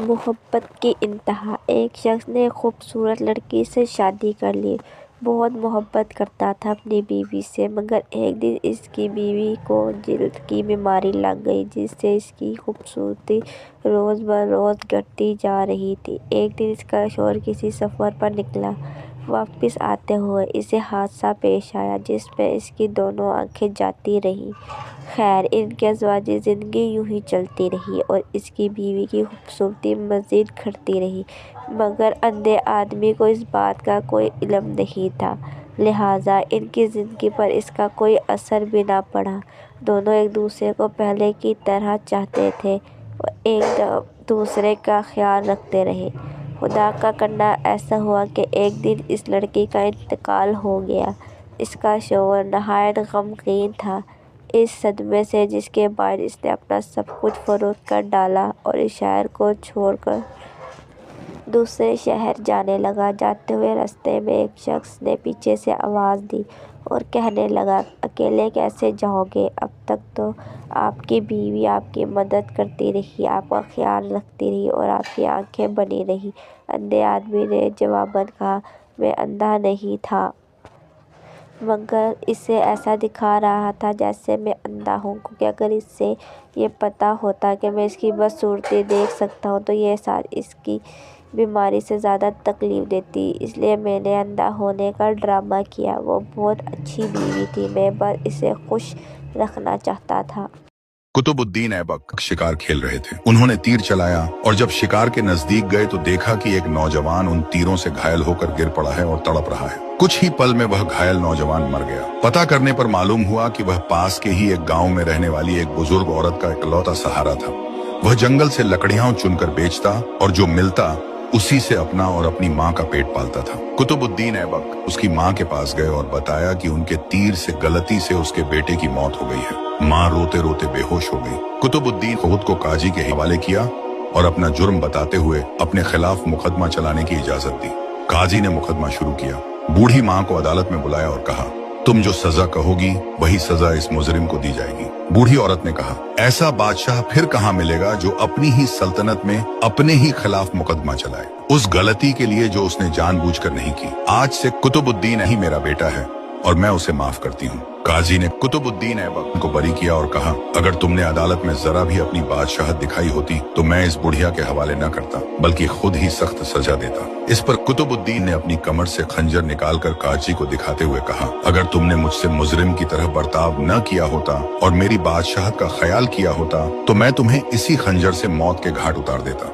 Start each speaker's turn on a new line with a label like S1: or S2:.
S1: محبت کی انتہا۔ ایک شخص نے خوبصورت لڑکی سے شادی کر لی۔ بہت محبت کرتا تھا اپنی بیوی سے، مگر ایک دن اس کی بیوی کو جلد کی بیماری لگ گئی جس سے اس کی خوبصورتی روز بروز گھٹتی جا رہی تھی۔ ایک دن اس کا شوہر کسی سفر پر نکلا۔ واپس آتے ہوئے اسے حادثہ پیش آیا جس میں اس کی دونوں آنکھیں جاتی رہیں۔ خیر، ان کی ازواجی زندگی یوں ہی چلتی رہی اور اس کی بیوی کی خوبصورتی مزید گھٹتی رہی، مگر اندھے آدمی کو اس بات کا کوئی علم نہیں تھا، لہٰذا ان کی زندگی پر اس کا کوئی اثر بھی نہ پڑا۔ دونوں ایک دوسرے کو پہلے کی طرح چاہتے تھے اور ایک دوسرے کا خیال رکھتے رہے۔ خدا کا کرنا ایسا ہوا کہ ایک دن اس لڑکی کا انتقال ہو گیا۔ اس کا شوہر نہایت غمگین تھا اس صدمے سے، جس کے باعث اس نے اپنا سب کچھ فروخت کر ڈالا اور اس شہر کو چھوڑ کر دوسرے شہر جانے لگا۔ جاتے ہوئے راستے میں ایک شخص نے پیچھے سے آواز دی اور کہنے لگا، اکیلے کیسے جاؤ گے؟ اب تک تو آپ کی بیوی آپ کی مدد کرتی رہی، آپ کا خیال رکھتی رہی اور آپ کی آنکھیں بنی رہیں۔ اندھے آدمی نے جواباً کہا، میں اندھا نہیں تھا، مگر اسے ایسا دکھا رہا تھا جیسے میں اندھا ہوں، کیونکہ اگر اسے یہ پتہ ہوتا کہ میں اس کی بدصورتی دیکھ سکتا ہوں تو یہ ساتھ اس کی بیماری سے زیادہ تکلیف دیتی، اس لیے میں نے اندھا ہونے کا ڈرامہ کیا۔ وہ بہت اچھی بیوی تھی، میں بس اسے خوش رکھنا چاہتا تھا۔
S2: قطب الدین ایبک شکار کھیل رہے تھے۔ انہوں نے تیر چلایا اور جب شکار کے نزدیک گئے تو دیکھا کہ ایک نوجوان ان تیروں سے گھائل ہو کر گر پڑا ہے اور تڑپ رہا ہے۔ کچھ ہی پل میں وہ گھائل نوجوان مر گیا۔ پتہ کرنے پر معلوم ہوا کہ وہ پاس کے ہی ایک گاؤں میں رہنے والی ایک بزرگ عورت کا اکلوتا سہارا تھا۔ وہ جنگل سے لکڑیاں چن کر بیچتا اور جو ملتا اسی سے اپنا اور اپنی ماں کا پیٹ پالتا تھا۔ قطب الدین ایبک اس کی ماں کے پاس گئے اور بتایا کہ ان کے تیر سے غلطی سے اس کے بیٹے کی موت ہو گئی ہے۔ ماں روتے روتے بے ہوش ہو گئی۔ قطب الدین خود کو قاضی کے حوالے کیا اور اپنا جرم بتاتے ہوئے اپنے خلاف مقدمہ چلانے کی اجازت دی۔ قاضی نے مقدمہ شروع کیا۔ بوڑھی ماں کو عدالت میں بلایا اور کہا، تم جو سزا کہو گی وہی سزا اس مجرم کو دی جائے گی۔ بوڑھی عورت نے کہا، ایسا بادشاہ پھر کہاں ملے گا جو اپنی ہی سلطنت میں اپنے ہی خلاف مقدمہ چلائے، اس غلطی کے لیے جو اس نے جان بوجھ کر نہیں کی۔ آج سے قطب الدین ہی میرا بیٹا ہے اور میں اسے معاف کرتی ہوں۔ قاضی نے قطب الدین ایبک کو بری کیا اور کہا، اگر تم نے عدالت میں ذرا بھی اپنی بادشاہت دکھائی ہوتی تو میں اس بڑھیا کے حوالے نہ کرتا بلکہ خود ہی سخت سزا دیتا۔ اس پر قطب الدین نے اپنی کمر سے خنجر نکال کر قاضی کو دکھاتے ہوئے کہا، اگر تم نے مجھ سے مجرم کی طرح برتاؤ نہ کیا ہوتا اور میری بادشاہت کا خیال کیا ہوتا تو میں تمہیں اسی خنجر سے موت کے گھاٹ اتار دیتا۔